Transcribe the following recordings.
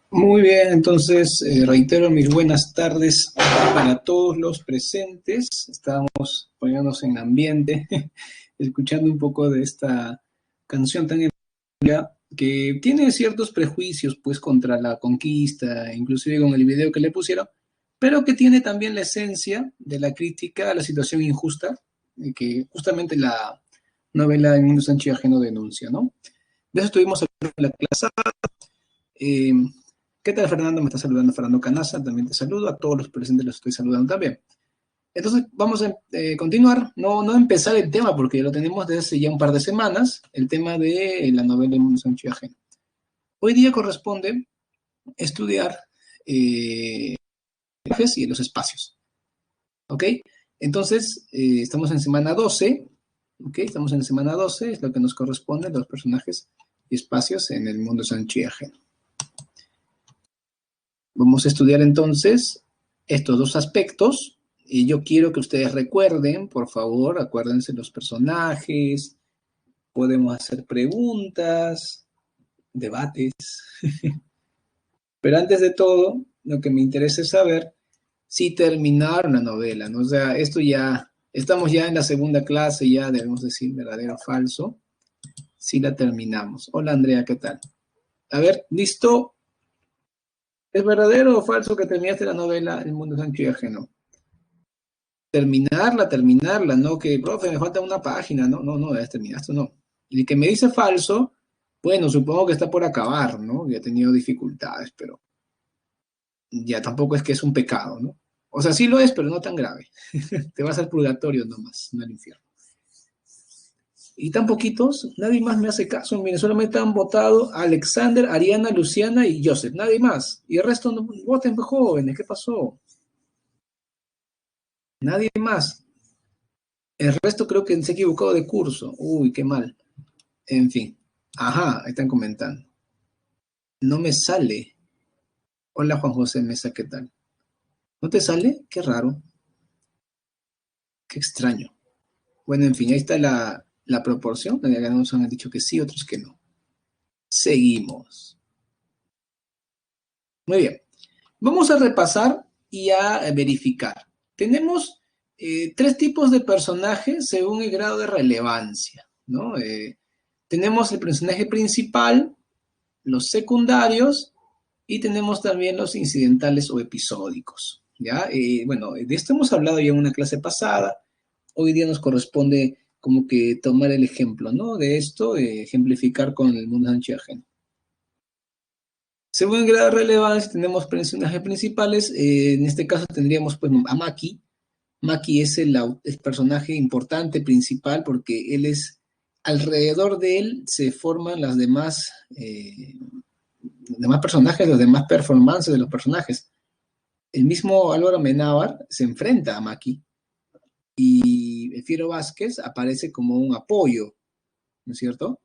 Muy bien, entonces reitero mis buenas tardes para todos los presentes. Estábamos poniéndonos en ambiente, escuchando un poco de esta canción tan épicas que tiene ciertos prejuicios pues contra la conquista, inclusive con el video que le pusieron, pero que tiene también la esencia de la crítica a la situación injusta que justamente la novela El Mundo Sánchez Ajeno denuncia, ¿no? De eso estuvimos hablando en la clase. Eh, ¿Qué tal, Fernando? Me está saludando Fernando Canaza, también te saludo. A todos los presentes los estoy saludando también. Entonces, vamos a continuar, no empezar el tema, porque lo tenemos desde hace ya un par de semanas, el tema de la novela El Mundo Sánchez Ajeno. Hoy día corresponde estudiar y los espacios, ¿ok? Entonces, estamos en semana 12, ¿ok? Estamos en semana 12, es lo que nos corresponde, los personajes y espacios en el mundo Sánchez Ajeno. Vamos a estudiar entonces estos dos aspectos y yo quiero que ustedes recuerden, por favor, acuérdense los personajes, podemos hacer preguntas, debates, pero antes de todo, lo que me interesa es saber si terminaron la novela, ¿no? O sea, esto ya, estamos ya en la segunda clase, ya debemos decir verdadero o falso, si la terminamos. Hola Andrea, ¿qué tal? A ver, ¿listo? ¿Es verdadero o falso que terminaste la novela El mundo Sancho ajeno? Terminarla, no que, profe, me falta una página, no, ya terminaste, no. Y el que me dice falso, bueno, supongo que está por acabar, ¿no? Ya ha tenido dificultades, pero ya tampoco es que es un pecado, ¿no? O sea, sí lo es, pero no tan grave. Te vas al purgatorio nomás, no al infierno. Y tan poquitos, nadie más me hace caso. Mire, solamente han votado Alexander, Ariana, Luciana y Joseph, nadie más. Y el resto no voten, pues, jóvenes, ¿qué pasó? Nadie más. El resto creo que se ha equivocado de curso. Uy, qué mal. En fin. Ajá, ahí están comentando. No me sale. Hola Juan José Mesa, ¿qué tal? ¿No te sale? Qué raro, qué extraño. Bueno, en fin, ahí está la proporción. Algunos han dicho que sí, otros que no. Seguimos. Muy bien. Vamos a repasar y a verificar. Tenemos tres tipos de personajes según el grado de relevancia, ¿no? Tenemos el personaje principal, los secundarios y tenemos también los incidentales o episódicos. ¿Ya? Bueno, de esto hemos hablado ya en una clase pasada. Hoy día nos corresponde como que tomar el ejemplo, ¿no? De esto, ejemplificar con el mundo ajeno. Según el grado de relevancia, tenemos personajes principales. En este caso tendríamos pues, a Maki. Maki es el personaje importante, principal, porque él es, alrededor de él se forman los demás personajes, los demás performances de los personajes. El mismo Álvaro Amenábar se enfrenta a Maki y Fiero Vázquez aparece como un apoyo, ¿no es cierto?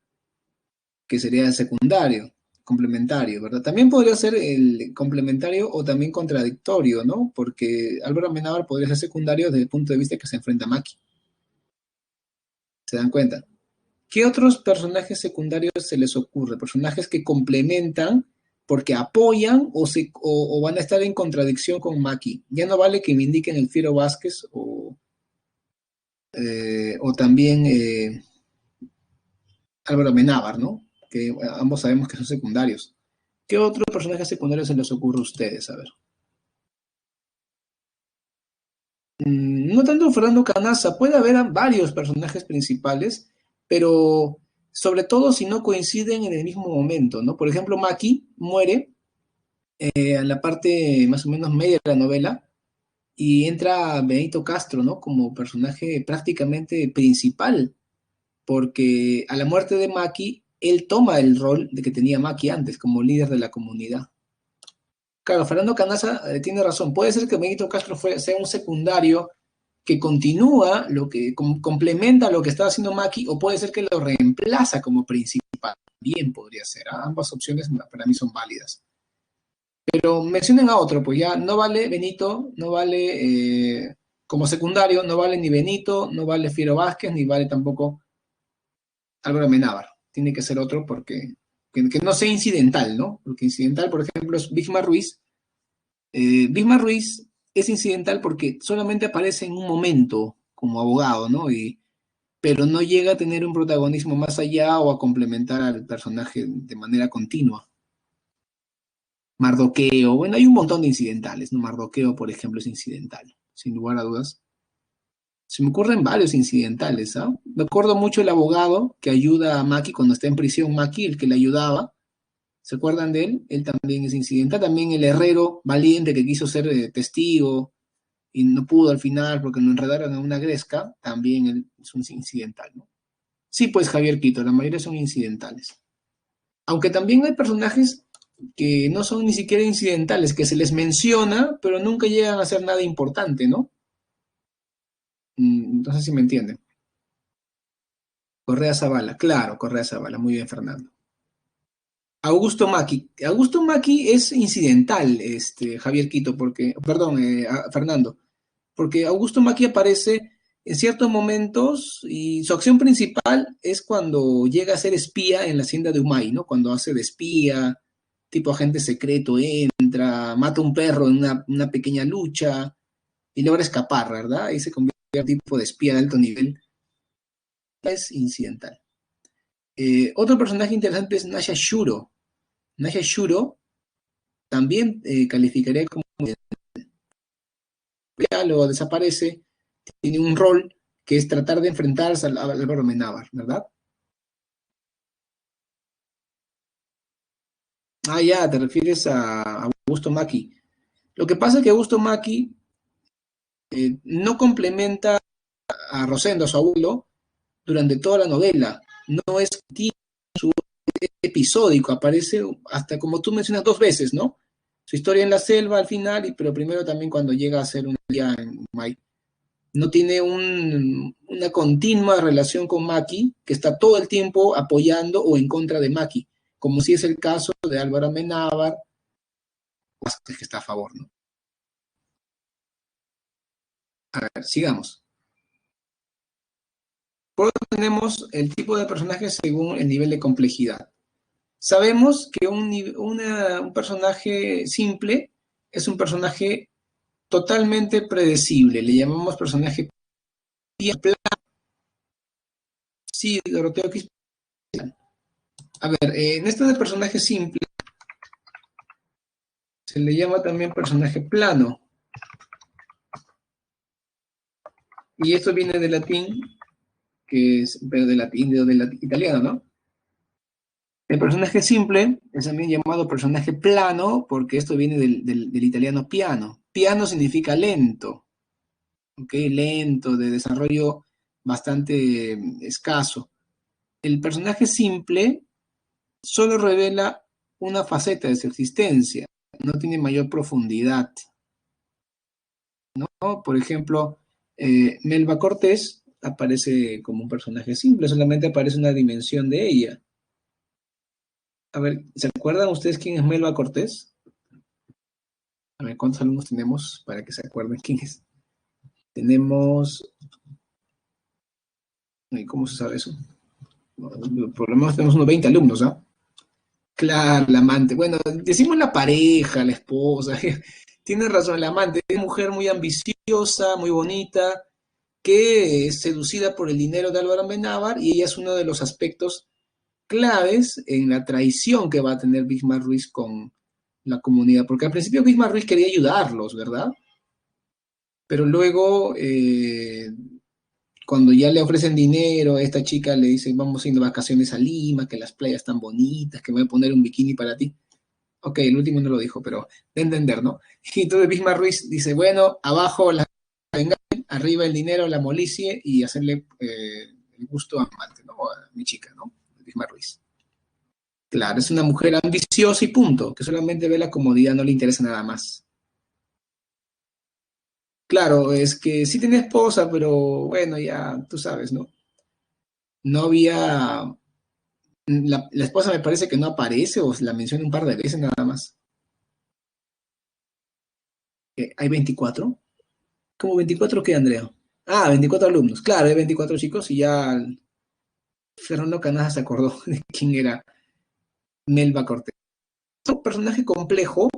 Que sería el secundario, complementario, ¿verdad? También podría ser el complementario o también contradictorio, ¿no? Porque Álvaro Amenábar podría ser secundario desde el punto de vista que se enfrenta a Maki. ¿Se dan cuenta? ¿Qué otros personajes secundarios se les ocurre? Personajes que complementan porque apoyan o van a estar en contradicción con Maki. Ya no vale que me indiquen el Fiero Vázquez o también Álvaro Amenábar, ¿no? Que ambos sabemos que son secundarios. ¿Qué otros personajes secundarios se les ocurre a ustedes? A ver. No tanto Fernando Canaza, puede haber varios personajes principales, pero sobre todo si no coinciden en el mismo momento, ¿no? Por ejemplo, Maki muere en la parte más o menos media de la novela y entra Benito Castro, ¿no? Como personaje prácticamente principal, porque a la muerte de Maki, él toma el rol de que tenía Maki antes, como líder de la comunidad. Claro, Fernando Canaza tiene razón. Puede ser que Benito Castro sea un secundario que continúa, complementa lo que está haciendo Maki, o puede ser que lo reemplaza como principal. Bien podría ser. Ambas opciones para mí son válidas. Pero mencionen a otro, pues ya no vale Benito, no vale como secundario, no vale ni Benito, no vale Fiero Vázquez, ni vale tampoco Álvaro Amenábar. Tiene que ser otro porque que no sea incidental, ¿no? Porque incidental, por ejemplo, es Bigma Ruiz. Bigma Ruiz es incidental porque solamente aparece en un momento como abogado, ¿no? Pero no llega a tener un protagonismo más allá o a complementar al personaje de manera continua. Mardoqueo, bueno, hay un montón de incidentales, ¿no? Mardoqueo, por ejemplo, es incidental, sin lugar a dudas. Se me ocurren varios incidentales, ¿ah? Me acuerdo mucho el abogado que ayuda a Maki cuando está en prisión, Maki, el que le ayudaba. ¿Se acuerdan de él? Él también es incidental. También el herrero valiente que quiso ser testigo y no pudo al final porque lo enredaron en una gresca, también él es un incidental, ¿no? Sí, pues Javier Quito, la mayoría son incidentales. Aunque también hay personajes que no son ni siquiera incidentales, que se les menciona, pero nunca llegan a ser nada importante, ¿no? Entonces, si me entienden. Correa Zavala, claro, Correa Zavala, muy bien, Fernando. Augusto Maki. Augusto Maki es incidental, Javier Quito, porque, perdón, Fernando, porque Augusto Maki aparece en ciertos momentos y su acción principal es cuando llega a ser espía en la hacienda de Humay, ¿no? Cuando hace de espía, tipo agente secreto, entra, mata un perro en una pequeña lucha y logra escapar, ¿verdad? Y se convierte en tipo de espía de alto nivel. Es incidental. Otro personaje interesante es Nasha Shuro. Nasha Shuro también calificaría como lo desaparece, tiene un rol que es tratar de enfrentarse al Álvaro Menábar, ¿verdad? Ah, ya, te refieres a Augusto Maki. Lo que pasa es que Augusto Maki no complementa a Rosendo, a su abuelo, durante toda la novela. No es episódico, aparece hasta como tú mencionas dos veces, ¿no? Su historia en la selva al final, pero primero también cuando llega a ser un día en Mike. No tiene una continua relación con Maki, que está todo el tiempo apoyando o en contra de Maki, como si es el caso de Álvaro Amenábar, que está a favor, ¿no? A ver, sigamos. Por otro tenemos el tipo de personaje según el nivel de complejidad. Sabemos que un personaje simple es un personaje totalmente predecible, le llamamos personaje plano. Sí, Doroteo Quispe. A ver, en este de personaje simple se le llama también personaje plano. Y esto viene del latín, pero del latín, del italiano, ¿no? El personaje simple es también llamado personaje plano porque esto viene del italiano piano. Piano significa lento, ¿ok? Lento, de desarrollo bastante escaso. El personaje simple solo revela una faceta de su existencia, no tiene mayor profundidad, ¿no? Por ejemplo, Melba Cortés aparece como un personaje simple, solamente aparece una dimensión de ella. A ver, ¿se acuerdan ustedes quién es Melba Cortés? A ver, ¿cuántos alumnos tenemos para que se acuerden quién es? Tenemos... ¿Cómo se sabe eso? Por lo menos tenemos unos 20 alumnos, ¿ah? Claro, la amante. Bueno, decimos la pareja, la esposa. Tienes razón, la amante es una mujer muy ambiciosa, muy bonita, que es seducida por el dinero de Álvaro Amenábar y ella es uno de los aspectos claves en la traición que va a tener Bismarck Ruiz con la comunidad, porque al principio Bismarck Ruiz quería ayudarlos, ¿verdad? Pero luego, cuando ya le ofrecen dinero, esta chica le dice, vamos a ir de vacaciones a Lima, que las playas están bonitas, que me voy a poner un bikini para ti. Ok, el último no lo dijo, pero de entender, ¿no? Y entonces Bismarck Ruiz dice, bueno, abajo la arriba el dinero, la molicie y hacerle el gusto a amante, ¿no? A mi chica, ¿no? Bismarck Ruiz. Claro, es una mujer ambiciosa y punto, que solamente ve la comodidad, no le interesa nada más. Claro, es que sí tiene esposa, pero bueno, ya tú sabes, ¿no? No había... La esposa me parece que no aparece o la menciona un par de veces nada más. ¿Hay 24? ¿Cómo 24 qué, Andrea? Ah, 24 alumnos. Claro, hay 24 chicos y ya Fernando Canazas se acordó de quién era. Melba Cortés. Un personaje complejo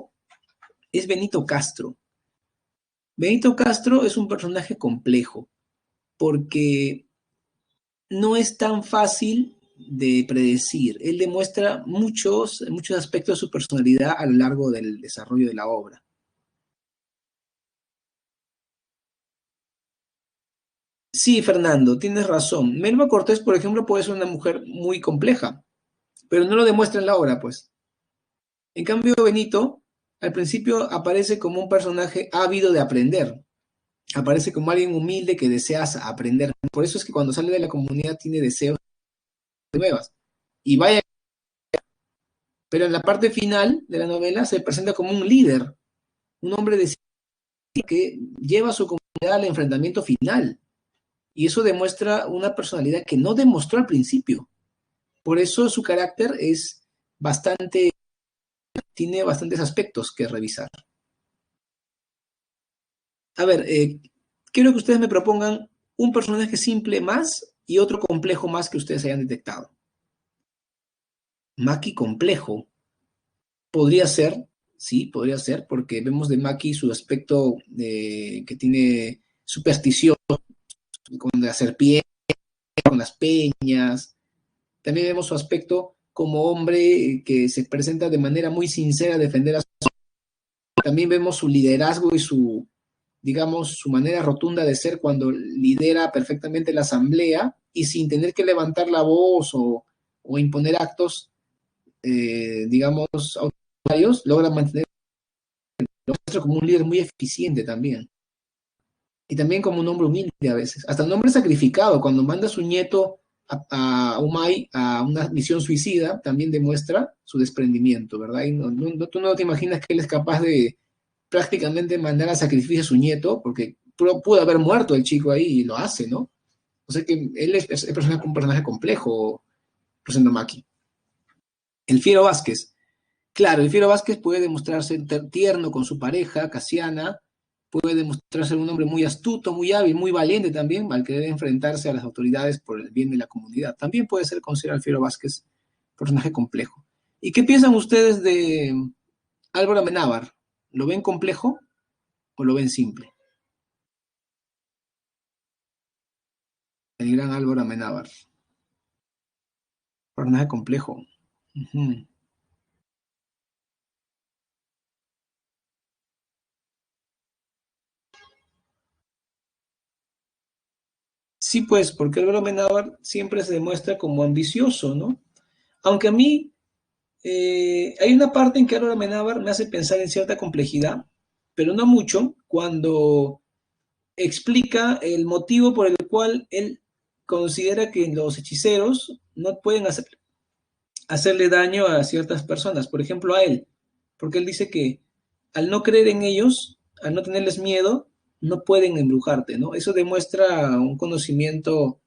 es Benito Castro. Benito Castro es un personaje complejo porque no es tan fácil de predecir. Él demuestra muchos aspectos de su personalidad a lo largo del desarrollo de la obra. Sí, Fernando, tienes razón. Melba Cortés, por ejemplo, puede ser una mujer muy compleja, pero no lo demuestra en la obra, pues. En cambio, Benito, al principio aparece como un personaje ávido de aprender, aparece como alguien humilde que desea aprender. Por eso es que cuando sale de la comunidad tiene deseos nuevas. Y vaya, pero en la parte final de la novela se presenta como un líder, un hombre de que lleva a su comunidad al enfrentamiento final. Y eso demuestra una personalidad que no demostró al principio. Por eso su carácter es bastante, tiene bastantes aspectos que revisar. A ver, quiero que ustedes me propongan un personaje simple más y otro complejo más que ustedes hayan detectado. Maki complejo. Podría ser, sí, podría ser, porque vemos de Maki su aspecto que tiene superstición con la serpiente, con las peñas. También vemos su aspecto como hombre que se presenta de manera muy sincera a defender a su... También vemos su liderazgo y su, digamos, su manera rotunda de ser cuando lidera perfectamente la asamblea y sin tener que levantar la voz o imponer actos, digamos, autoritarios, logra mantener como un líder muy eficiente también. Y también como un hombre humilde a veces. Hasta un hombre sacrificado, cuando manda a su nieto a Umay a una misión suicida, también demuestra su desprendimiento, ¿verdad? Y tú no te imaginas que él es capaz de prácticamente mandar a sacrificio a su nieto, porque pudo haber muerto el chico ahí y lo hace, ¿no? O sea que él es un personaje complejo, Rosendo Maki. El Fiero Vázquez. Claro, el Fiero Vázquez puede demostrarse tierno con su pareja, Casiana, puede demostrarse un hombre muy astuto, muy hábil, muy valiente también, al querer enfrentarse a las autoridades por el bien de la comunidad. También puede ser considerado el Fiero Vázquez personaje complejo. ¿Y qué piensan ustedes de Álvaro Amenábar? ¿Lo ven complejo o lo ven simple? El gran Álvaro Amenábar. Personaje complejo. Ujú. Sí, pues, porque Álvaro Amenábar siempre se demuestra como ambicioso, ¿no? Aunque a mí hay una parte en que Álvaro Amenábar me hace pensar en cierta complejidad, pero no mucho, cuando explica el motivo por el cual él considera que los hechiceros no pueden hacerle daño a ciertas personas, por ejemplo a él, porque él dice que al no creer en ellos, al no tenerles miedo, no pueden embrujarte, ¿no? Eso demuestra un conocimiento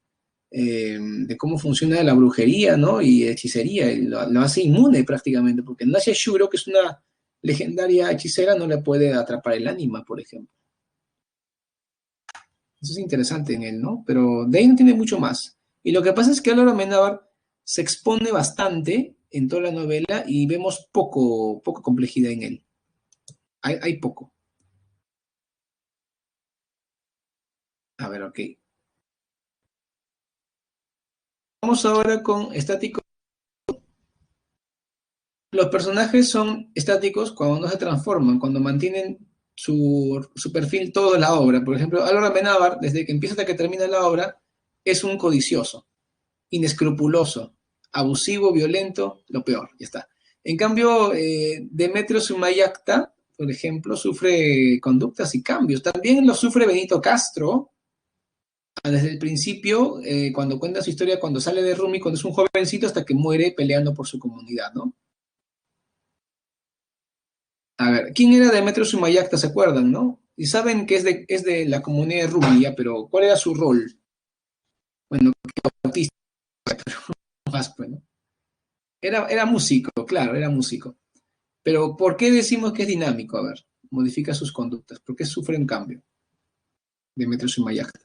de cómo funciona la brujería, ¿no? Y hechicería, y lo hace inmune prácticamente, porque Nasia Shuro, que es una legendaria hechicera, no le puede atrapar el ánima, por ejemplo. Eso es interesante en él, ¿no? Pero de ahí no tiene mucho más. Y lo que pasa es que Álvaro Amenábar se expone bastante en toda la novela y vemos poca complejidad en él. Hay poco. A ver, ok. Vamos ahora con estático. Los personajes son estáticos cuando no se transforman, cuando mantienen su perfil toda la obra. Por ejemplo, Álvaro Amenábar, desde que empieza hasta que termina la obra, es un codicioso, inescrupuloso, abusivo, violento, lo peor, ya está. En cambio, Demetrio Sumayacta, por ejemplo, sufre conductas y cambios. También lo sufre Benito Castro, desde el principio, cuando cuenta su historia, cuando sale de Rumi, cuando es un jovencito, hasta que muere peleando por su comunidad, ¿no? A ver, ¿quién era Demetrio Sumayacta? ¿Se acuerdan, no? Y saben que es de la comunidad de Rubia, pero ¿cuál era su rol? Bueno, autista, más, bueno. Era músico, claro, era músico. Pero ¿por qué decimos que es dinámico? A ver, modifica sus conductas. ¿Por qué sufre un cambio? Demetrio Sumayacta.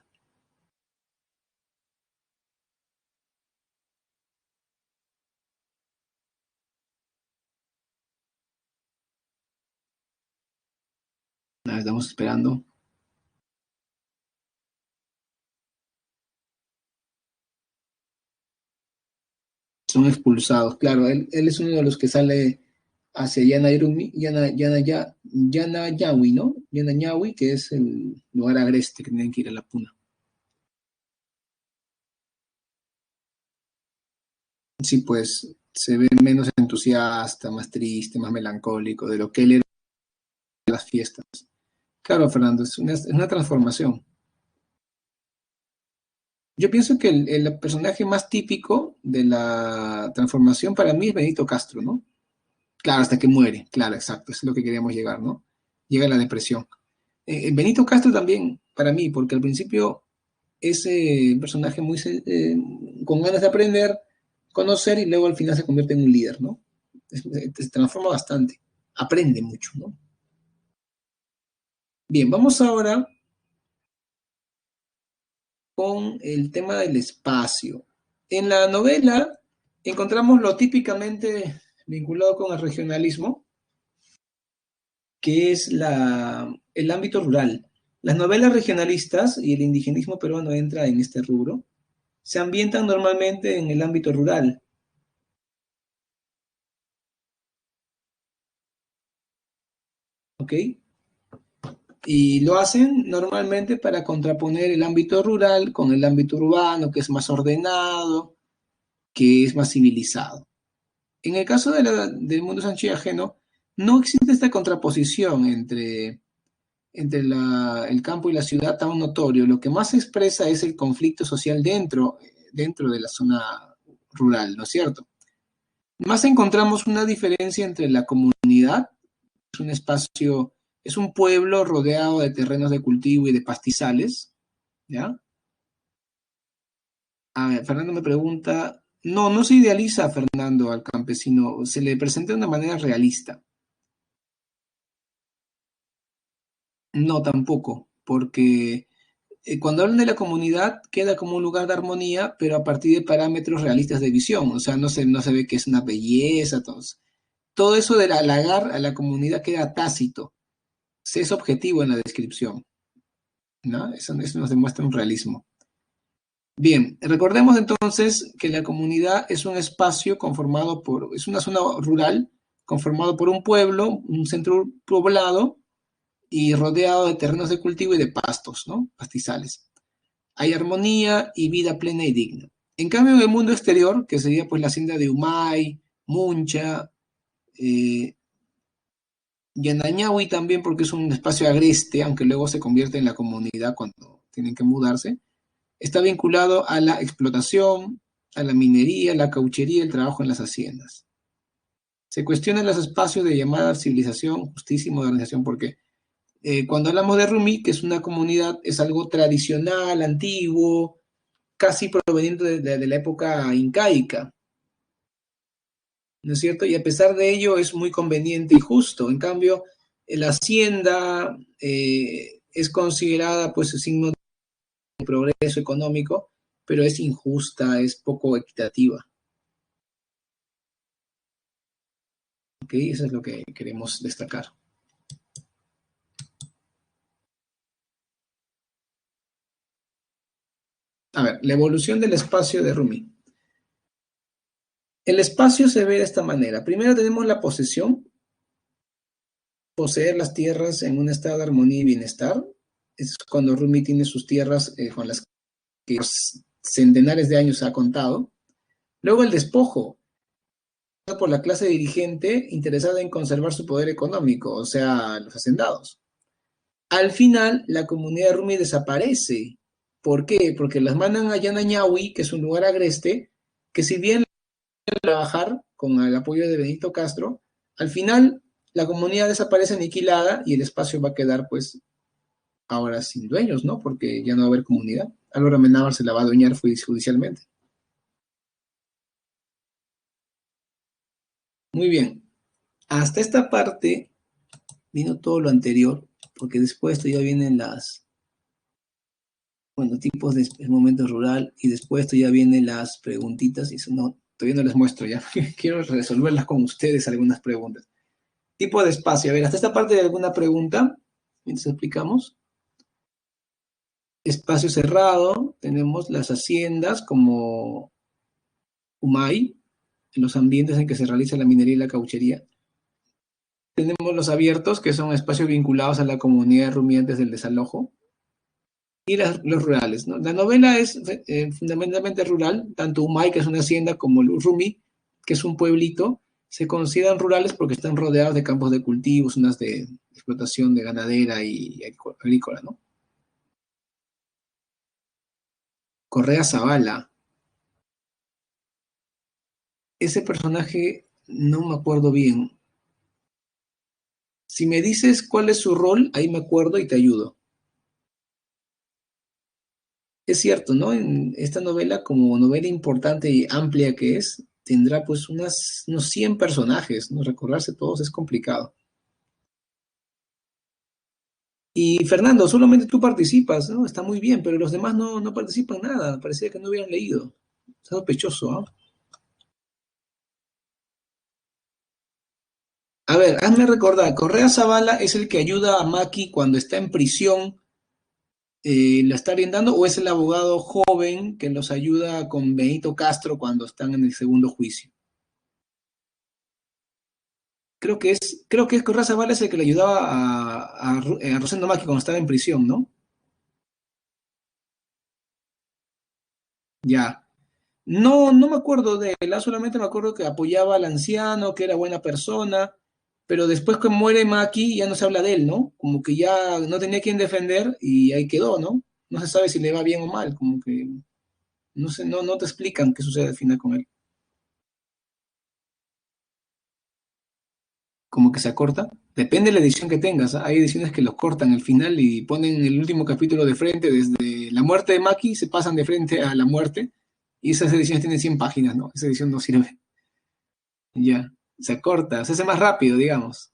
Estamos esperando. Son expulsados, claro, él es uno de los que sale hacia Yanairumi, Yanayawi, ¿no? Yanayawi, que es el lugar agreste que tienen que ir a la puna. Sí, pues se ve menos entusiasta, más triste, más melancólico de lo que él era en las fiestas. Claro, Fernando, es una transformación. Yo pienso que el personaje más típico de la transformación para mí es Benito Castro, ¿no? Claro, hasta que muere, claro, exacto, eso es lo que queríamos llegar, ¿no? Llega la depresión. Benito Castro también, para mí, porque al principio es un personaje muy con ganas de aprender, conocer y luego al final se convierte en un líder, ¿no? Se transforma bastante, aprende mucho, ¿no? Bien, vamos ahora con el tema del espacio. En la novela encontramos lo típicamente vinculado con el regionalismo, que es el ámbito rural. Las novelas regionalistas y el indigenismo peruano entra en este rubro. Se ambientan normalmente en el ámbito rural, ¿ok? Y lo hacen normalmente para contraponer el ámbito rural con el ámbito urbano, que es más ordenado, que es más civilizado. En el caso del mundo sancho y ajeno, no existe esta contraposición entre el campo y la ciudad tan notorio. Lo que más se expresa es el conflicto social dentro de la zona rural, ¿no es cierto? Más encontramos una diferencia entre la comunidad, es un espacio, es un pueblo rodeado de terrenos de cultivo y de pastizales, ¿ya? A ver, Fernando me pregunta, no, no se idealiza a Fernando al campesino, se le presenta de una manera realista. No, tampoco, porque cuando hablan de la comunidad queda como un lugar de armonía, pero a partir de parámetros realistas de visión, o sea, no se ve que es una belleza, todo eso del halagar a la comunidad queda tácito, se es objetivo en la descripción, ¿no? Eso nos demuestra un realismo. Bien, recordemos entonces que la comunidad es un espacio es una zona rural conformado por un pueblo, un centro poblado y rodeado de terrenos de cultivo y de pastos, ¿no? Pastizales. Hay armonía y vida plena y digna. En cambio, en el mundo exterior, que sería pues la hacienda de Humay, Muncha, eh, Yanañahui también, porque es un espacio agreste, aunque luego se convierte en la comunidad cuando tienen que mudarse, está vinculado a la explotación, a la minería, la cauchería y el trabajo en las haciendas. Se cuestionan los espacios de llamada civilización, justicia y modernización, porque cuando hablamos de Rumi, que es una comunidad, es algo tradicional, antiguo, casi proveniente de la época incaica, ¿no es cierto? Y a pesar de ello es muy conveniente y justo. En cambio, la hacienda es considerada pues signo de progreso económico, pero es injusta, es poco equitativa. ¿Ok? Eso es lo que queremos destacar. A ver, la evolución del espacio de Rumi. El espacio se ve de esta manera. Primero tenemos la posesión, poseer las tierras en un estado de armonía y bienestar. Es cuando Rumi tiene sus tierras con las que centenares de años ha contado. Luego el despojo, por la clase dirigente interesada en conservar su poder económico, o sea, los hacendados. Al final, la comunidad Rumi desaparece. ¿Por qué? Porque las mandan a Yanañahui, que es un lugar agreste, que si bien trabajar con el apoyo de Benito Castro, al final la comunidad desaparece aniquilada y el espacio va a quedar pues ahora sin dueños, ¿no? Porque ya no va a haber comunidad. Álvaro Amenábar se la va a adueñar judicialmente. Muy bien. Hasta esta parte vino todo lo anterior, porque después esto ya vienen bueno, tipos de momento rural, y después esto ya vienen las preguntitas, y eso no, todavía no les muestro ya. Quiero resolverlas con ustedes algunas preguntas. Tipo de espacio. A ver, hasta esta parte de alguna pregunta. mientras explicamos. Espacio cerrado, tenemos las haciendas como Humay, en los ambientes en que se realiza la minería y la cauchería. Tenemos los abiertos, que son espacios vinculados a la comunidad de rumiantes del desalojo. Y los rurales, ¿no? La novela es fundamentalmente rural, tanto Humay, que es una hacienda, como Rumi, que es un pueblito, se consideran rurales porque están rodeados de campos de cultivos, zonas de explotación de ganadera y agrícola, ¿no? Correa Zavala, ese personaje no me acuerdo bien. Si me dices cuál es su rol, ahí me acuerdo y te ayudo. Es cierto, ¿no? En esta novela, como novela importante y amplia que es, tendrá pues unos 100 personajes, ¿no? Recordarse todos es complicado. Y Fernando, solamente tú participas, ¿no? Está muy bien, pero los demás no participan nada, parecía que no hubieran leído. Está sospechoso, ¿no? A ver, hazme recordar, Correa Zavala es el que ayuda a Maki cuando está en prisión, ¿lo está brindando o es el abogado joven que los ayuda con Benito Castro cuando están en el segundo juicio? Creo que es Correa Zavala es el que le ayudaba a Rosendo Maki cuando estaba en prisión, ¿no? Ya. No me acuerdo de él, solamente me acuerdo que apoyaba al anciano, que era buena persona, pero después que muere Maki ya no se habla de él, ¿no? Como que ya no tenía quien defender y ahí quedó, ¿no? No se sabe si le va bien o mal, como que no sé, no te explican qué sucede al final con él. Como que se acorta. Depende de la edición que tengas, ¿ah? Hay ediciones que los cortan al final y ponen el último capítulo de frente, desde la muerte de Maki se pasan de frente a la muerte, y esas ediciones tienen 100 páginas, ¿no? Esa edición no sirve. Ya, se acorta, se hace más rápido, digamos.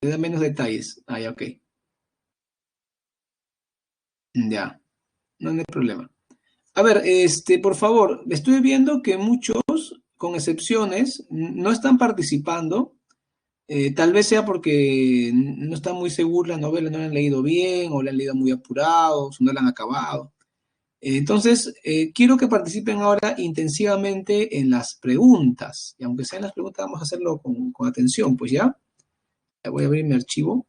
Te da menos detalles. Ah, ya, ok. Ya, no hay problema. A ver, por favor, estoy viendo que muchos, con excepciones, no están participando. Tal vez sea porque no están muy seguros la novela, no la han leído bien, o la han leído muy apurados, o no la han acabado. Entonces, quiero que participen ahora intensivamente en las preguntas. Y aunque sean las preguntas, vamos a hacerlo con atención, pues ya. Ya voy a abrir mi archivo.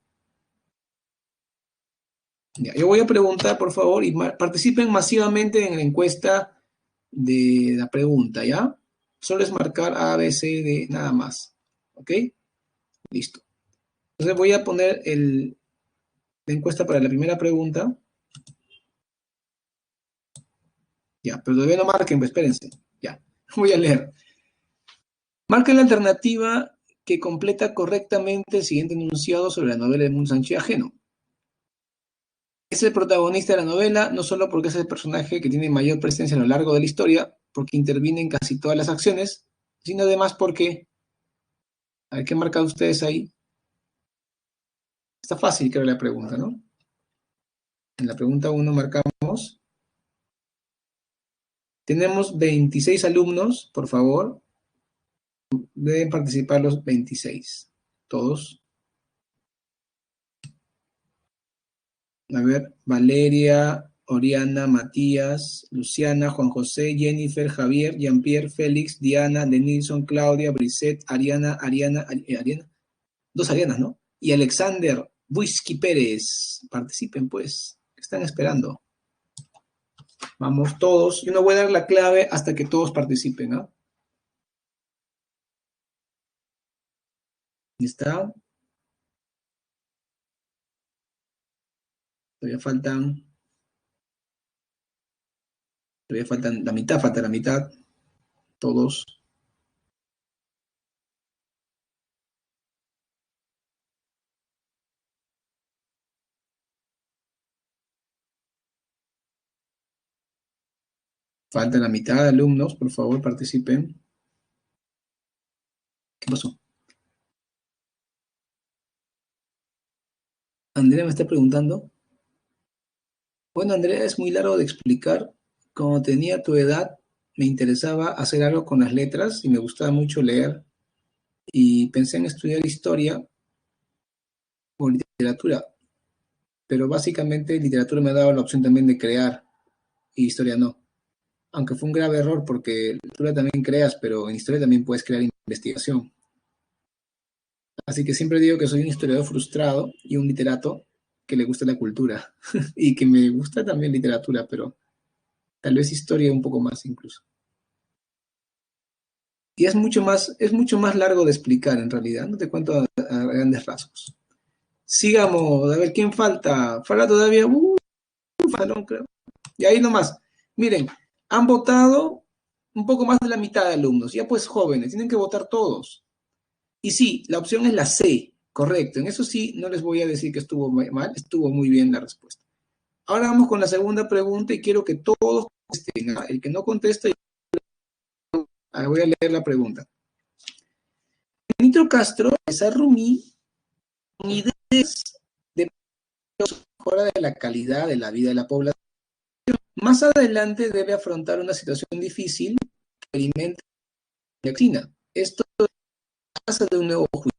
Ya, yo voy a preguntar, por favor, y participen masivamente en la encuesta de la pregunta, ¿ya? Solo es marcar A, B, C, D, nada más. ¿Ok? Listo. Entonces voy a poner la encuesta para la primera pregunta. Ya, pero todavía no marquen, pues espérense. Ya, voy a leer. Marca la alternativa que completa correctamente el siguiente enunciado sobre la novela de Mundo Sánchez Ajeno. Es el protagonista de la novela, no solo porque es el personaje que tiene mayor presencia a lo largo de la historia, porque interviene en casi todas las acciones, sino además porque, a ver qué marcan ustedes ahí. Está fácil, creo, la pregunta, ¿no? En la pregunta 1 marcamos. Tenemos 26 alumnos, por favor. Deben participar los 26. Todos. A ver, Valeria, Oriana, Matías, Luciana, Juan José, Jennifer, Javier, Jean-Pierre, Félix, Diana, Denilson, Claudia, Brisette, Ariana, dos Arianas, ¿no? Y Alexander Whisky Pérez. Participen, pues. ¿Qué están esperando? Vamos todos. Yo no voy a dar la clave hasta que todos participen, ¿ah? ¿Está? Todavía faltan la mitad, falta la mitad. Todos. Falta la mitad de alumnos, por favor, participen. ¿Qué pasó? Andrea me está preguntando. Bueno, Andrea, es muy largo de explicar. Cuando tenía tu edad, me interesaba hacer algo con las letras y me gustaba mucho leer. Y pensé en estudiar historia literatura, pero básicamente literatura me ha dado la opción también de crear y historia no. Aunque fue un grave error porque en literatura también creas, pero en historia también puedes crear investigación. Así que siempre digo que soy un historiador frustrado y un literato que le gusta la cultura y que me gusta también literatura, pero tal vez historia un poco más incluso. Y es mucho más largo de explicar en realidad, no te cuento a grandes rasgos. Sigamos, a ver quién falta. Falta todavía, falón, creo. Y ahí nomás, miren, han votado un poco más de la mitad de alumnos, ya pues jóvenes, tienen que votar todos. Y sí, la opción es la C, correcto. En eso sí, no les voy a decir que estuvo mal, estuvo muy bien la respuesta. Ahora vamos con la segunda pregunta y quiero que todos contesten. El que no conteste, voy a leer la pregunta. Nitro Castro Rumi con ideas de mejora de la calidad de la vida de la población. Más adelante debe afrontar una situación difícil que alimenta la China. Esto pasa de un nuevo juicio.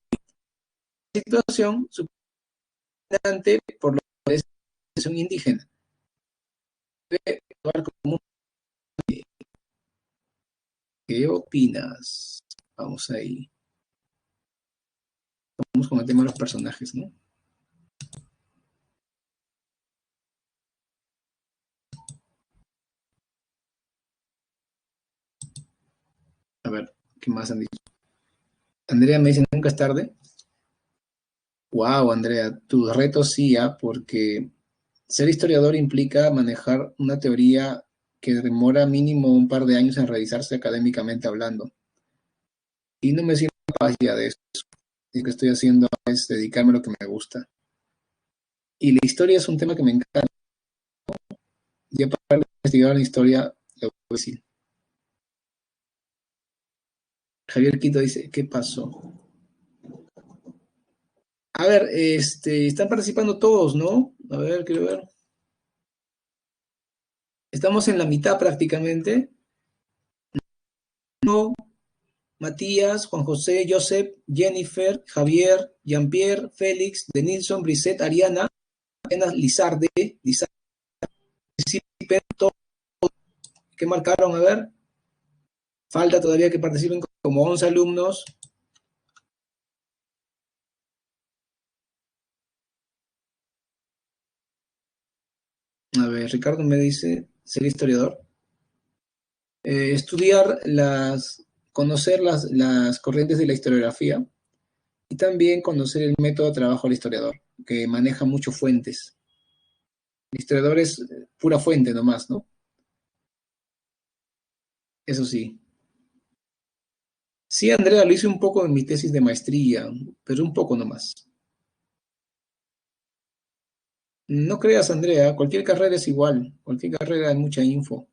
La situación superante por lo que es la situación indígena. Debe actuar como ¿qué opinas? Vamos ahí. Vamos con el tema de los personajes, ¿no? A ver, ¿qué más han dicho? Andrea me dice, ¿nunca es tarde? Wow, Andrea, tus retos sí, porque ser historiador implica manejar una teoría que demora mínimo un par de años en realizarse académicamente hablando. Y no me siento capaz ya de eso. Lo que estoy haciendo es dedicarme a lo que me gusta. Y la historia es un tema que me encanta. Ya para investigar la historia, lo voy a decir. Javier Quito dice, ¿qué pasó? A ver, están participando todos, ¿no? A ver, quiero ver. Estamos en la mitad prácticamente. No, Matías, Juan José, Joseph, Jennifer, Javier, Jean-Pierre, Félix, Denilson, Brisette, Ariana, Lizarde, participen todos que marcaron, a ver. Falta todavía que participen como 11 alumnos. A ver, Ricardo me dice, ser historiador. Estudiar conocer las corrientes de la historiografía y también conocer el método de trabajo del historiador, que maneja muchas fuentes. El historiador es pura fuente nomás, ¿no? Eso sí. Sí, Andrea, lo hice un poco en mi tesis de maestría, pero un poco nomás. No creas, Andrea, cualquier carrera es igual, cualquier carrera hay mucha info.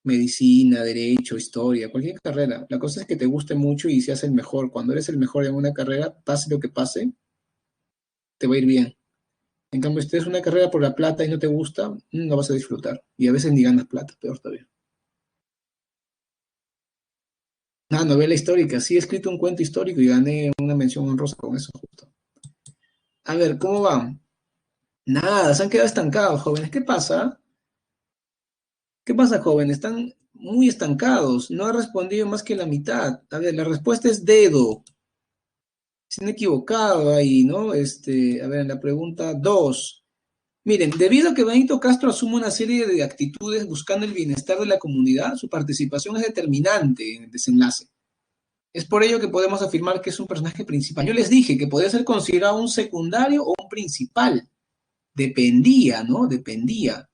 Medicina, derecho, historia, cualquier carrera. La cosa es que te guste mucho y seas el mejor. Cuando eres el mejor en una carrera, pase lo que pase, te va a ir bien. En cambio, si tienes una carrera por la plata y no te gusta, no vas a disfrutar. Y a veces ni ganas plata, peor todavía. Ah, novela histórica. Sí, he escrito un cuento histórico y gané una mención honrosa con eso justo. A ver, ¿cómo va? Nada, se han quedado estancados, jóvenes. ¿Qué pasa? ¿Qué pasa, jóvenes? Están muy estancados. No ha respondido más que la mitad. A ver, la respuesta es dedo. Se han equivocado ahí, ¿no? A ver, en la pregunta 2. Miren, debido a que Benito Castro asume una serie de actitudes buscando el bienestar de la comunidad, su participación es determinante en el desenlace. Es por ello que podemos afirmar que es un personaje principal. Yo les dije que podía ser considerado un secundario o un principal. Dependía, ¿no? Dependía.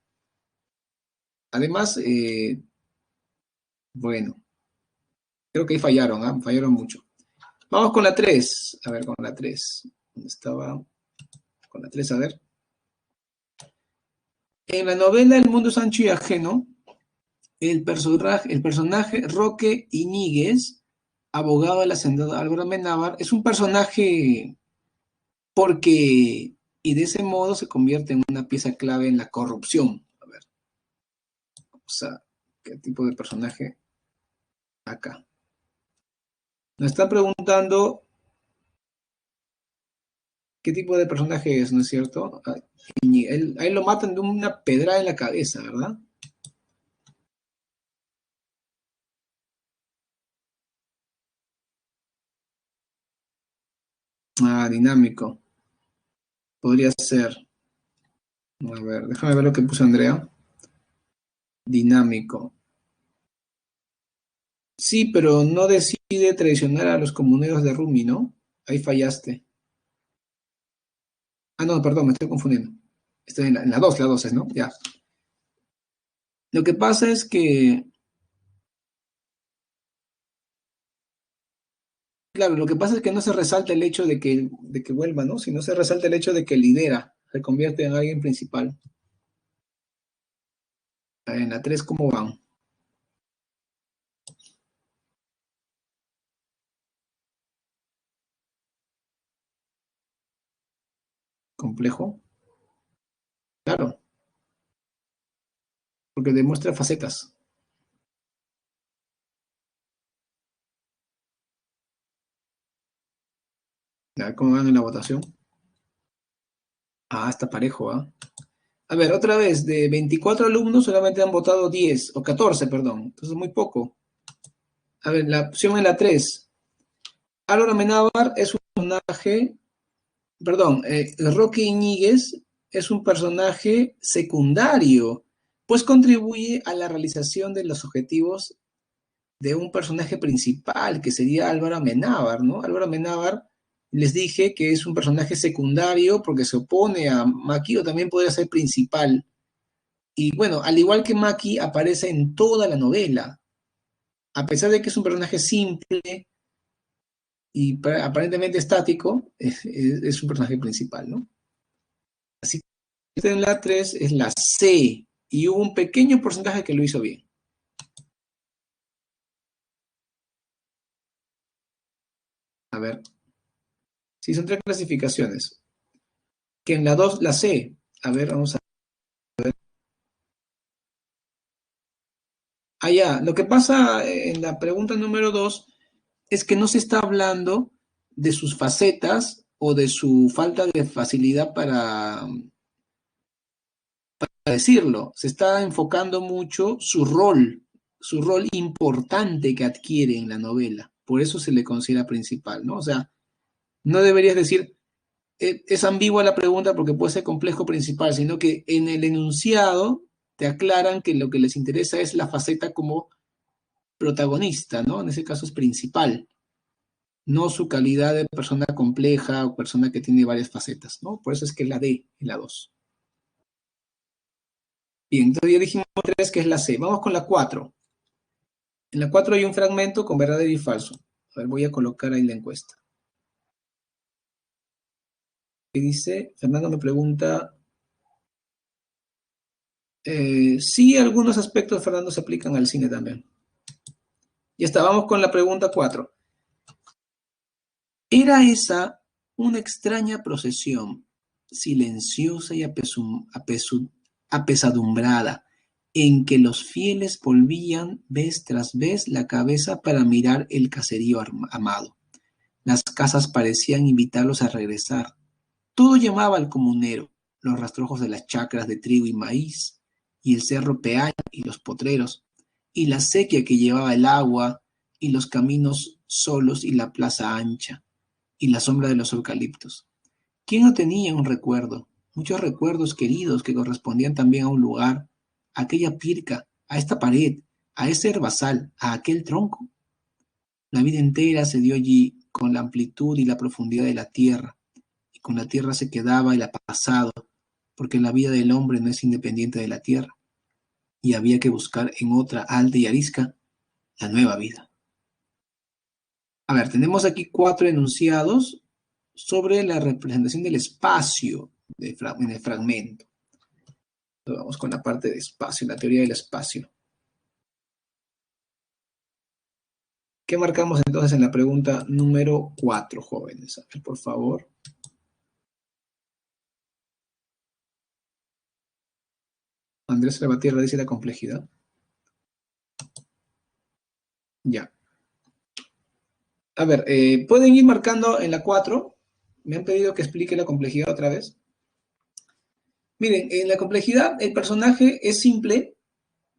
Además, bueno, creo que ahí fallaron, ¿ah? Fallaron mucho. Vamos con la 3. A ver, con la 3. ¿Dónde estaba? Con la 3, a ver. En la novela El mundo es ancho y ajeno, el personaje Roque Iñiguez, abogado del hacendado Álvaro Amenábar, es un personaje porque, y de ese modo se convierte en una pieza clave en la corrupción. A ver, o sea, ¿qué tipo de personaje acá? Nos están preguntando ¿Qué tipo de personaje es, no es cierto? A él lo matan de una pedrada en la cabeza, ¿verdad? Ah, dinámico. Podría ser. A ver, déjame ver lo que puso Andrea. Dinámico. Sí, pero no decide traicionar a los comuneros de Rumi, ¿no? Ahí fallaste. Ah, no, perdón, me estoy confundiendo. Estoy en la 2 es, ¿no? Ya. Lo que pasa es que, claro, lo que pasa es que no se resalta el hecho de que vuelva, ¿no? Sino se resalta el hecho de que lidera, se convierte en alguien principal. En la 3, ¿cómo van? ¿Complejo? Claro, porque demuestra facetas. ¿Ya? ¿Cómo van en la votación? Ah, está parejo, ¿ah? A ver, otra vez, de 24 alumnos solamente han votado 10, o 14, perdón. Entonces, muy poco. A ver, la opción en la 3. Álvaro Amenábar es un personaje, perdón, Roque Iñiguez es un personaje secundario, pues contribuye a la realización de los objetivos de un personaje principal, que sería Álvaro Amenábar, ¿no? Álvaro Amenábar, les dije que es un personaje secundario porque se opone a Maki, o también podría ser principal. Y bueno, al igual que Maki, aparece en toda la novela. A pesar de que es un personaje simple y aparentemente estático, es un personaje principal, ¿no? Así que en la 3 es la C, y hubo un pequeño porcentaje que lo hizo bien. A ver, sí, son tres clasificaciones. Que en la 2 la C. A ver, vamos a... Allá, lo que pasa en la pregunta número 2 es que no se está hablando de sus facetas o de su falta de facilidad para decirlo. Se está enfocando mucho su rol importante que adquiere en la novela. Por eso se le considera principal, ¿no? O sea, no deberías decir, es ambigua la pregunta porque puede ser complejo principal, sino que en el enunciado te aclaran que lo que les interesa es la faceta como protagonista, ¿no? En ese caso es principal, no su calidad de persona compleja o persona que tiene varias facetas, ¿no? Por eso es que es la D en la 2. Bien, entonces ya dijimos 3 que es la C. Vamos con la 4. En la 4 hay un fragmento con verdadero y falso. A ver, voy a colocar ahí la encuesta. ¿Qué dice? Fernando me pregunta, sí, algunos aspectos, Fernando, se aplican al cine también. Ya está, vamos con la pregunta 4. ¿Era esa una extraña procesión, silenciosa y apesadumbrada, en que los fieles volvían vez tras vez la cabeza para mirar el caserío amado? Las casas parecían invitarlos a regresar. Todo llamaba al comunero, los rastrojos de las chacras de trigo y maíz, y el cerro Peaña y los potreros, y la sequía que llevaba el agua, y los caminos solos y la plaza ancha, y la sombra de los eucaliptos. ¿Quién no tenía un recuerdo? Muchos recuerdos queridos que correspondían también a un lugar, a aquella pirca, a esta pared, a ese herbazal, a aquel tronco. La vida entera se dio allí con la amplitud y la profundidad de la tierra, y con la tierra se quedaba el pasado, porque la vida del hombre no es independiente de la tierra, y había que buscar en otra alta y arisca la nueva vida. A ver, tenemos aquí 4 enunciados sobre la representación del espacio en el fragmento. Entonces vamos con la parte de espacio, la teoría del espacio. ¿Qué marcamos entonces en la pregunta número 4, jóvenes? A ver, por favor. Andrés Salvatierra dice la complejidad. Ya. A ver, pueden ir marcando en la 4. Me han pedido que explique la complejidad otra vez. Miren, en la complejidad el personaje es simple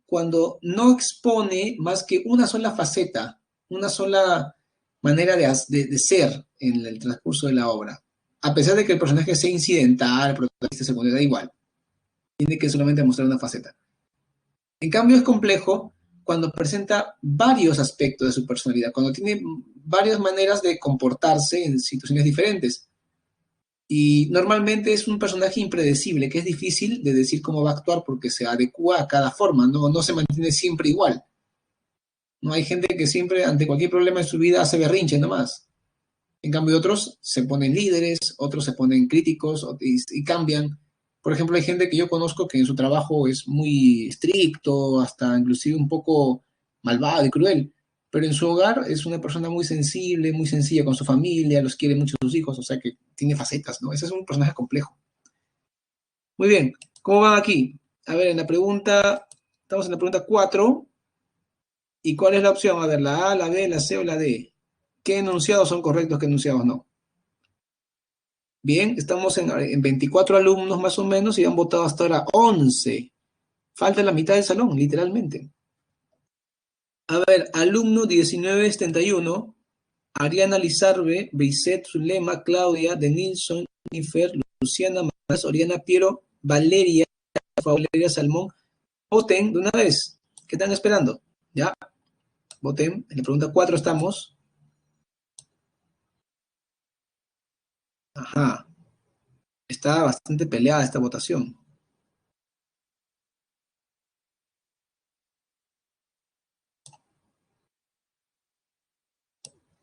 cuando no expone más que una sola faceta, una sola manera de ser en el transcurso de la obra. A pesar de que el personaje sea incidental, protagonista secundario, da igual. Tiene que solamente mostrar una faceta. En cambio, es complejo cuando presenta varios aspectos de su personalidad, cuando tiene varias maneras de comportarse en situaciones diferentes. Y normalmente es un personaje impredecible, que es difícil de decir cómo va a actuar porque se adecua a cada forma, no se mantiene siempre igual. No hay gente que siempre, ante cualquier problema en su vida, hace berrinche nomás. En cambio, otros se ponen líderes, otros se ponen críticos y cambian. Por ejemplo, hay gente que yo conozco que en su trabajo es muy estricto, hasta inclusive un poco malvado y cruel, pero en su hogar es una persona muy sensible, muy sencilla con su familia, los quiere mucho a sus hijos, o sea que tiene facetas, ¿no? Ese es un personaje complejo. Muy bien, ¿cómo van aquí? A ver, estamos en la pregunta 4. ¿Y cuál es la opción? A ver, la A, la B, la C o la D. ¿Qué enunciados son correctos, qué enunciados no? Bien, estamos en 24 alumnos más o menos y han votado hasta ahora 11. Falta la mitad del salón, literalmente. A ver, alumno 1971, Ariana Lizarbe, Briset Zulema, Claudia, Denilson, Jennifer, Luciana Más, Oriana Piero, Valeria Salmón. Voten de una vez. ¿Qué están esperando? Ya, voten. En la pregunta 4 estamos. Ajá. Está bastante peleada esta votación.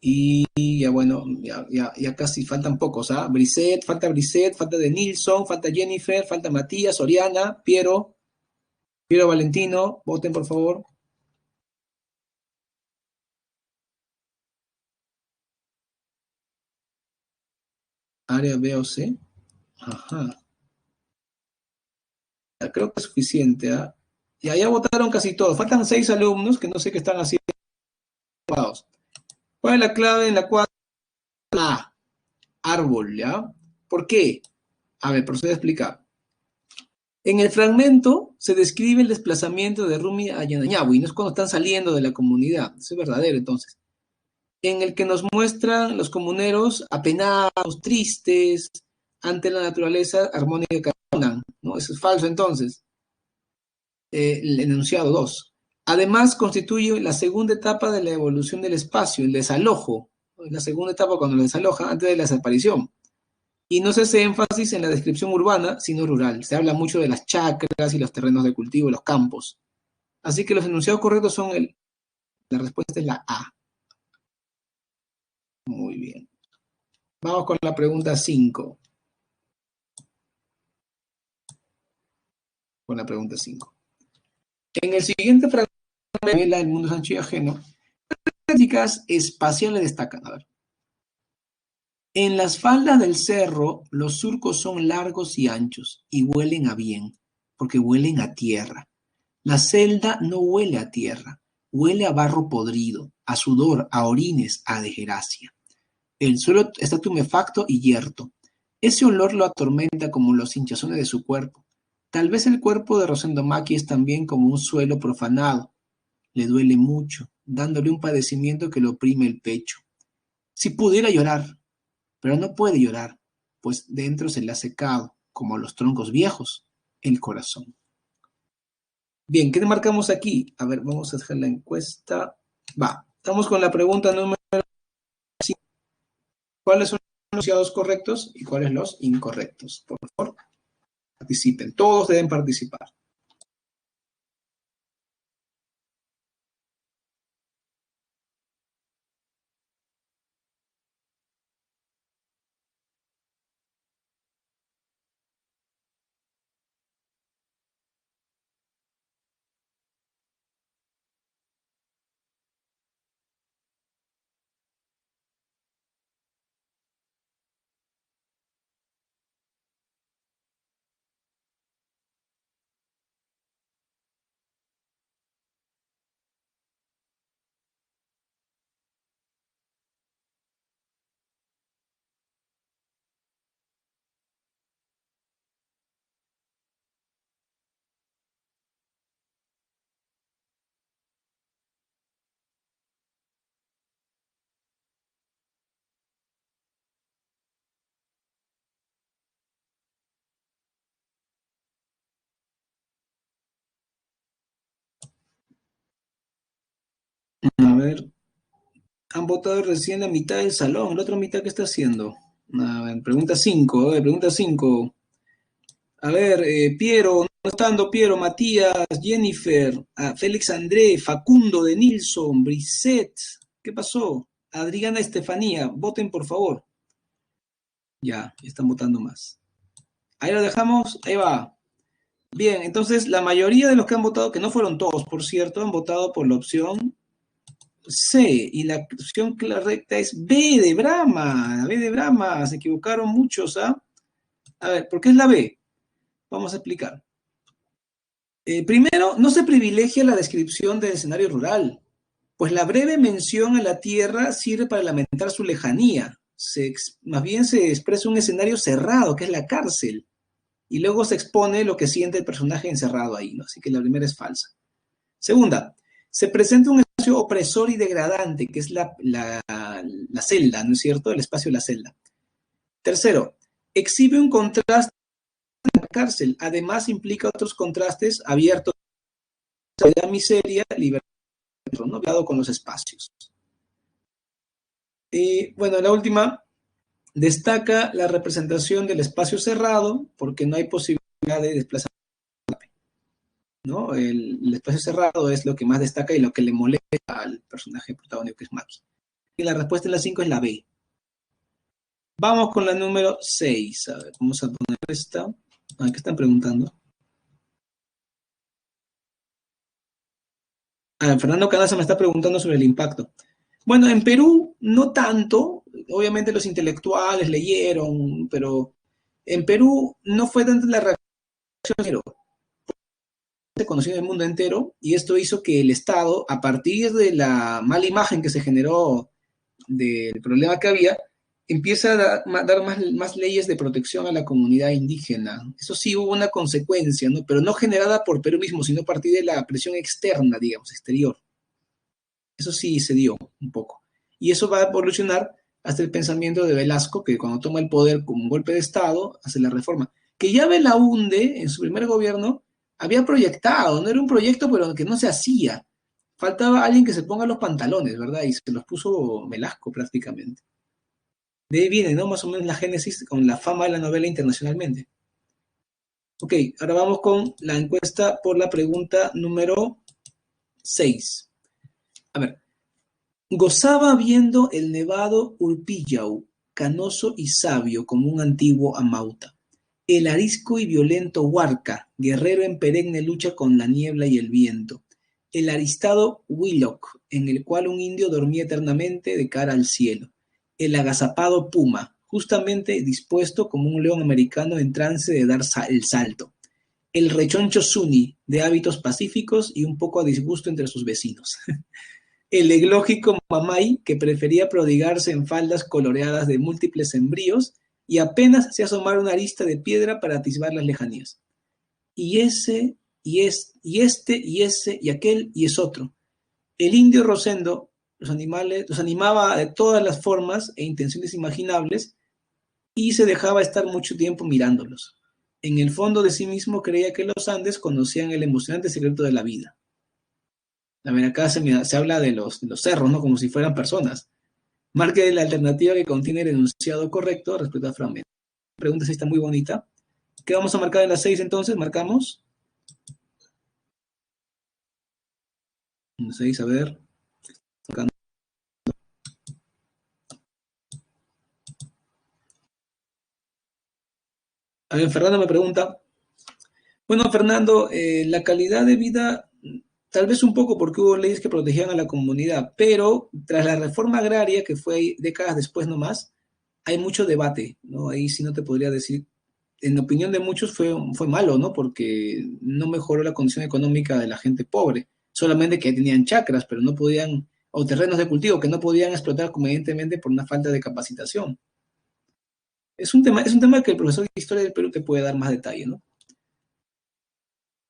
Y ya bueno, ya casi faltan pocos, ¿ah? Briset, falta de Nilsson, falta Jennifer, falta Matías, Oriana, Piero Valentino, voten por favor. Área B o C. Ajá. Ya creo que es suficiente, ¿ah? Ya votaron casi todos. Faltan 6 alumnos que no sé qué están haciendo. ¿Cuál es la clave en la cual A? Árbol, ¿ya? ¿Por qué? A ver, procedo a explicar. En el fragmento se describe el desplazamiento de Rumi a Yanañabu, no es cuando están saliendo de la comunidad, eso es verdadero entonces, en el que nos muestran los comuneros apenados, tristes, ante la naturaleza armónica que abandonan, ¿no? Eso es falso entonces, el enunciado 2. Además, constituye la segunda etapa de la evolución del espacio, el desalojo, la segunda etapa cuando lo desaloja antes de la desaparición. Y no se hace énfasis en la descripción urbana, sino rural. Se habla mucho de las chacras y los terrenos de cultivo, los campos. Así que los enunciados correctos son la respuesta es la A. Muy bien. Vamos con la pregunta 5. Con la pregunta 5. En el siguiente fragmento revela el mundo ancho y ajeno. Características espaciales destacan. A ver. En las faldas del cerro, los surcos son largos y anchos y huelen a bien, porque huelen a tierra. La celda no huele a tierra, huele a barro podrido, a sudor, a orines, a dejeracia. El suelo está tumefacto y yerto. Ese olor lo atormenta como los hinchazones de su cuerpo. Tal vez el cuerpo de Rosendo Maki es también como un suelo profanado. Le duele mucho, dándole un padecimiento que le oprime el pecho. Si pudiera llorar, pero no puede llorar, pues dentro se le ha secado, como a los troncos viejos, el corazón. Bien, ¿qué marcamos aquí? A ver, vamos a hacer la encuesta. Va, estamos con la pregunta número 5. ¿Cuáles son los enunciados correctos y cuáles los incorrectos? Por favor, participen. Todos deben participar. ver. Han votado recién la mitad del salón. ¿La otra mitad qué está haciendo? A ver, pregunta 5. Pregunta 5. A ver, Piero, no estando Piero, Matías, Jennifer, Félix André, Facundo de Nilsson, Brisset. ¿Qué pasó? Adriana Estefanía, voten por favor. Ya están votando más. Ahí lo dejamos, ahí va. Bien, entonces la mayoría de los que han votado, que no fueron todos, por cierto, han votado por la opción C, y la opción correcta es B de Brahma, B de Brahma, se equivocaron muchos, ¿ah? A ver, ¿por qué es la B? Vamos a explicar. Primero, no se privilegia la descripción del escenario rural, pues la breve mención a la tierra sirve para lamentar su lejanía. Más bien se expresa un escenario cerrado, que es la cárcel, y luego se expone lo que siente el personaje encerrado ahí, ¿no? Así que la primera es falsa. Segunda, se presenta un espacio opresor y degradante, que es la celda, ¿no es cierto? El espacio de la celda. Tercero, exhibe un contraste en la cárcel. Además, implica otros contrastes abiertos a la miseria, libertad, ¿no? Cuidado con los espacios. Y bueno, la última, destaca la representación del espacio cerrado, porque no hay posibilidad de desplazamiento, ¿no? El espacio cerrado es lo que más destaca y lo que le molesta al personaje protagónico, que es Maki. Y la respuesta en la 5 es la B. Vamos con la número 6. A ver, vamos a poner esta. ¿Qué están preguntando? Fernando Canaza me está preguntando sobre el impacto. Bueno, en Perú no tanto. Obviamente los intelectuales leyeron, pero en Perú no fue tanto la reacción, se conoció en el mundo entero, y esto hizo que el Estado, a partir de la mala imagen que se generó del problema que había, empieza a dar más leyes de protección a la comunidad indígena. Eso sí hubo una consecuencia, ¿no? Pero no generada por Perú mismo, sino a partir de la presión externa, digamos, exterior. Eso sí se dio un poco. Y eso va a evolucionar hasta el pensamiento de Velasco, que cuando toma el poder como un golpe de Estado, hace la reforma. Que ya Belaúnde, en su primer gobierno, había proyectado, no era un proyecto, pero que no se hacía. Faltaba alguien que se ponga los pantalones, ¿verdad? Y se los puso Velasco prácticamente. De ahí viene, ¿no? Más o menos la génesis con la fama de la novela internacionalmente. Ok, ahora vamos con la encuesta por la pregunta número 6. A ver, gozaba viendo el nevado Urpillau, canoso y sabio como un antiguo Amauta. El arisco y violento Huarca, guerrero en perenne lucha con la niebla y el viento. El aristado Willock, en el cual un indio dormía eternamente de cara al cielo. El agazapado Puma, justamente dispuesto como un león americano en trance de dar el salto. El rechoncho Zuni, de hábitos pacíficos y un poco a disgusto entre sus vecinos. El eglógico Mamay, que prefería prodigarse en faldas coloreadas de múltiples embríos y apenas hacía asomar una arista de piedra para atisbar las lejanías. Y ese, y este, y ese, y aquel, y es otro. El indio Rosendo los animaba de todas las formas e intenciones imaginables y se dejaba estar mucho tiempo mirándolos. En el fondo de sí mismo creía que los Andes conocían el emocionante secreto de la vida. A ver, acá se habla de los cerros, ¿no? Como si fueran personas. Marque la alternativa que contiene el enunciado correcto respecto al fragmento. La pregunta sí está muy bonita. ¿Qué vamos a marcar en las 6 entonces? Marcamos. En las 6, a ver. A ver, Fernando me pregunta. Bueno, Fernando, la calidad de vida, tal vez un poco porque hubo leyes que protegían a la comunidad, pero tras la reforma agraria, que fue décadas después nomás, hay mucho debate, ¿no? Ahí sí no te podría decir, en opinión de muchos fue malo, ¿no? Porque no mejoró la condición económica de la gente pobre, solamente que tenían chacras, pero no podían, o terrenos de cultivo que no podían explotar convenientemente por una falta de capacitación. Es un tema que el profesor de Historia del Perú te puede dar más detalle, ¿no?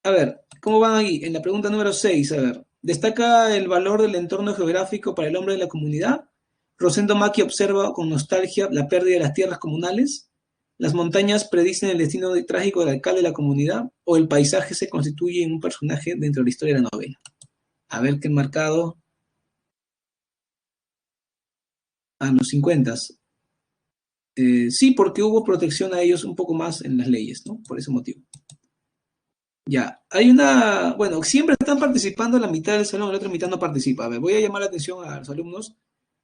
A ver, ¿cómo van ahí? En la pregunta número 6, a ver, ¿destaca el valor del entorno geográfico para el hombre de la comunidad? Rosendo Maki observa con nostalgia la pérdida de las tierras comunales. ¿Las montañas predicen el destino trágico del alcalde de la comunidad? ¿O el paisaje se constituye en un personaje dentro de la historia de la novela? A ver qué marcado. a los 50. Sí, porque hubo protección a ellos un poco más en las leyes, ¿no? Por ese motivo. Ya, hay una, bueno, siempre están participando la mitad del salón, la otra mitad no participa. A ver, voy a llamar la atención a los alumnos.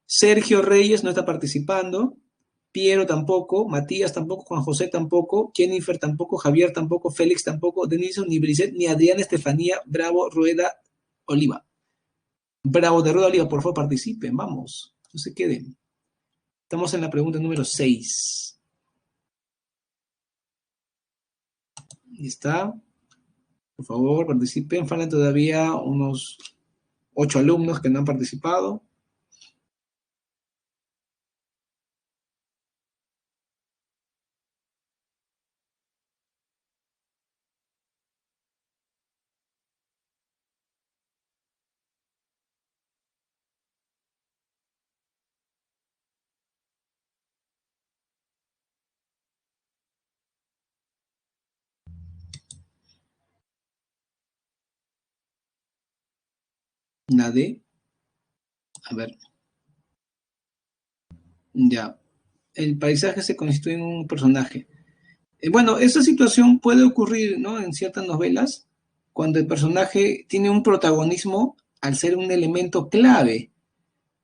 Sergio Reyes no está participando, Piero tampoco, Matías tampoco, Juan José tampoco, Jennifer tampoco, Javier tampoco, Félix tampoco, Denison, ni Brisset, ni Adriana Estefanía, Bravo, Rueda, Oliva. Bravo de Rueda Oliva, por favor participen, vamos, no se queden. Estamos en la pregunta número 6. Ahí está. Por favor, participen. Faltan todavía unos 8 alumnos que no han participado. Nadie. A ver. Ya. El paisaje se constituye en un personaje. Bueno, esa situación puede ocurrir, ¿no? En ciertas novelas, cuando el personaje tiene un protagonismo al ser un elemento clave.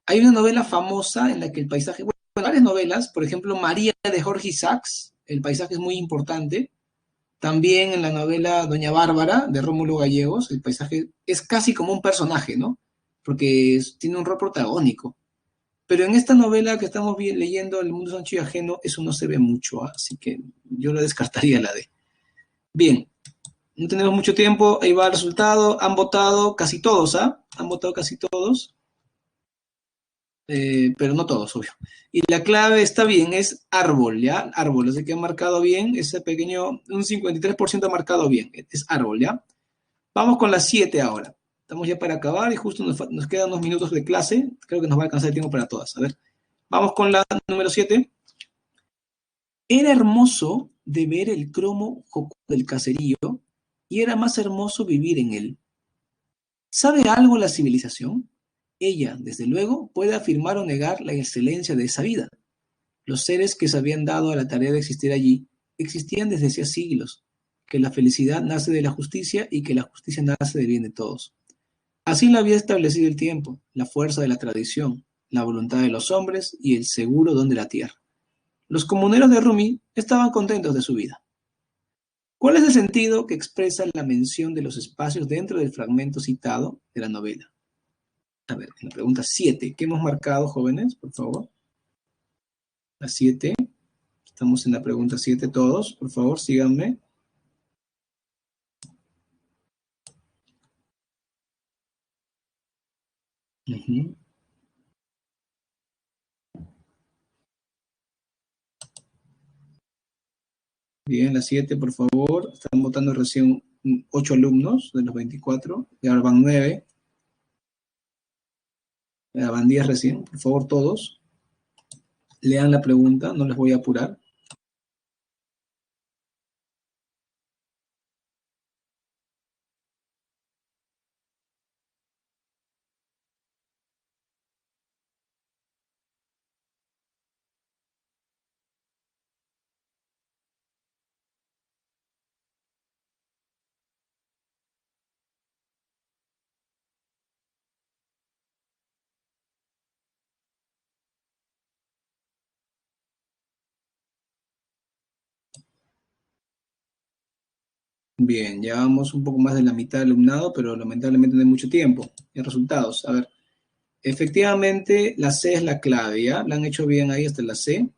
Hay una novela famosa en la que el paisaje, bueno, varias novelas, por ejemplo, María de Jorge Isaacs, el paisaje es muy importante. También en la novela Doña Bárbara de Rómulo Gallegos, el paisaje es casi como un personaje, ¿no? Porque tiene un rol protagónico. Pero en esta novela que estamos leyendo, El mundo es ancho y ajeno, eso no se ve mucho, ¿ah? Así que yo lo descartaría la D. Bien, no tenemos mucho tiempo, ahí va el resultado, han votado casi todos, ¿ah? Han votado casi todos, pero no todos, obvio. Y la clave está bien, es árbol, ¿ya? Árbol, así que han marcado bien, ese pequeño, un 53% ha marcado bien, es árbol, ¿ya? Vamos con las 7 ahora. Estamos ya para acabar y justo nos quedan unos minutos de clase, creo que nos va a alcanzar el tiempo para todas. A ver, vamos con la número 7. Era hermoso de ver el cromo jocoso del caserío y era más hermoso vivir en él. ¿Sabe algo la civilización? Ella, desde luego, puede afirmar o negar la excelencia de esa vida. Los seres que se habían dado a la tarea de existir allí existían desde hacía siglos, que la felicidad nace de la justicia y que la justicia nace del bien de todos. Así lo había establecido el tiempo, la fuerza de la tradición, la voluntad de los hombres y el seguro don de la tierra. Los comuneros de Rumi estaban contentos de su vida. ¿Cuál es el sentido que expresa la mención de los espacios dentro del fragmento citado de la novela? A ver, en la pregunta 7, ¿qué hemos marcado, jóvenes? Por favor. La 7. Estamos en la pregunta 7 todos. Por favor, síganme. Uh-huh. Bien, la 7, por favor. Están votando recién 8 alumnos de los 24. Y ahora van 9. Van 10 recién. Por favor, todos. Lean la pregunta, no les voy a apurar. Bien, llevamos un poco más de la mitad del alumnado, pero lamentablemente no hay mucho tiempo. Y resultados, a ver, efectivamente la C es la clave, ¿ya? La han hecho bien ahí hasta la C.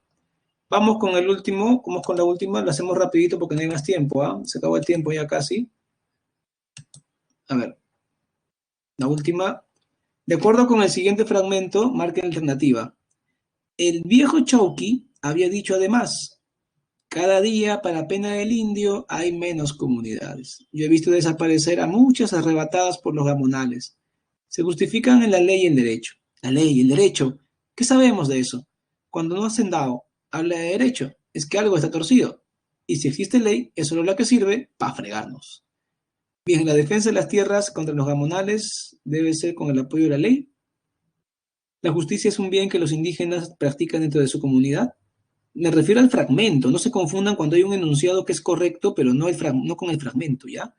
Vamos con el último, vamos con la última, lo hacemos rapidito porque no hay más tiempo, ¿ah? Se acabó el tiempo ya casi. A ver, la última. De acuerdo con el siguiente fragmento, marquen alternativa. El viejo Chauqui había dicho además, cada día, para pena del indio, hay menos comunidades. Yo he visto desaparecer a muchas arrebatadas por los gamonales. Se justifican en la ley y el derecho. La ley y el derecho. ¿Qué sabemos de eso? Cuando no hacendado habla de derecho, es que algo está torcido. Y si existe ley, es solo la que sirve para fregarnos. Bien, la defensa de las tierras contra los gamonales debe ser con el apoyo de la ley. ¿La justicia es un bien que los indígenas practican dentro de su comunidad? Me refiero al fragmento, no se confundan cuando hay un enunciado que es correcto, pero no con el fragmento, ¿ya?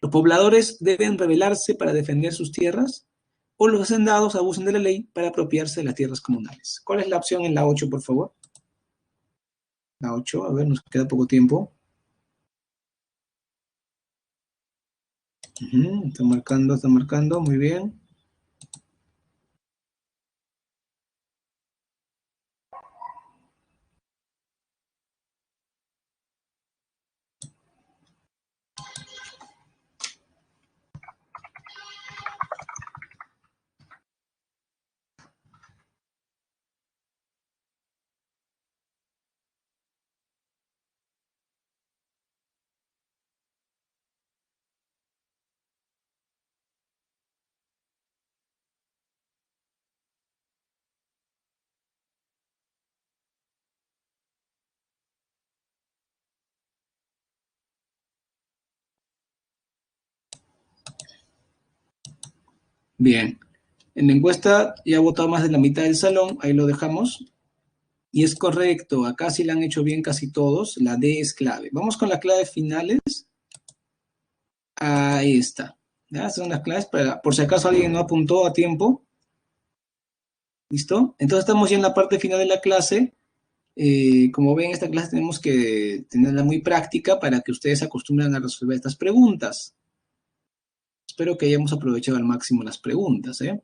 ¿Los pobladores deben rebelarse para defender sus tierras? ¿O los hacendados abusan de la ley para apropiarse de las tierras comunales? ¿Cuál es la opción en la 8, por favor? La 8, a ver, nos queda poco tiempo. Está marcando, muy bien. Bien. En la encuesta ya ha votado más de la mitad del salón, ahí lo dejamos. Y es correcto, acá sí la han hecho bien casi todos, la D es clave. Vamos con las claves finales. Ahí está. ¿Ya? Son las claves para, por si acaso alguien no apuntó a tiempo. ¿Listo? Entonces estamos ya en la parte final de la clase. Como ven, esta clase tenemos que tenerla muy práctica para que ustedes se acostumbren a resolver estas preguntas. Espero que hayamos aprovechado al máximo las preguntas, ¿eh?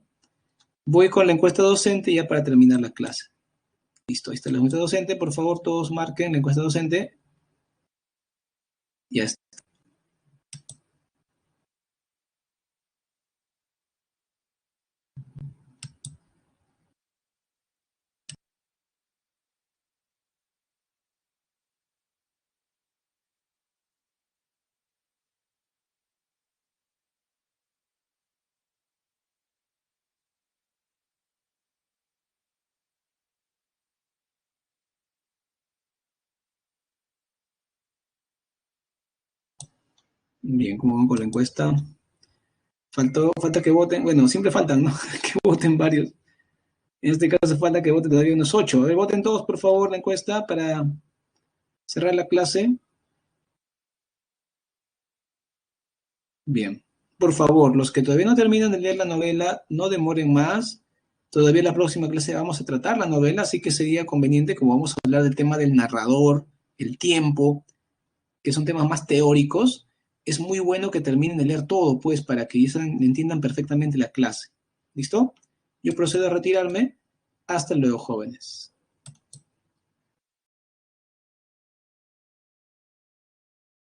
Voy con la encuesta docente ya para terminar la clase. Listo, ahí está la encuesta docente. Por favor, todos marquen la encuesta docente. Ya está. Bien, ¿cómo van con la encuesta? Falta que voten, bueno, siempre faltan, ¿no? Que voten varios. En este caso falta que voten todavía unos 8. A ver, voten todos, por favor, la encuesta para cerrar la clase. Bien. Por favor, los que todavía no terminan de leer la novela, no demoren más. Todavía en la próxima clase vamos a tratar la novela, así que sería conveniente, como vamos a hablar del tema del narrador, el tiempo, que son temas más teóricos, es muy bueno que terminen de leer todo, pues, para que entiendan perfectamente la clase. ¿Listo? Yo procedo a retirarme. Hasta luego, jóvenes.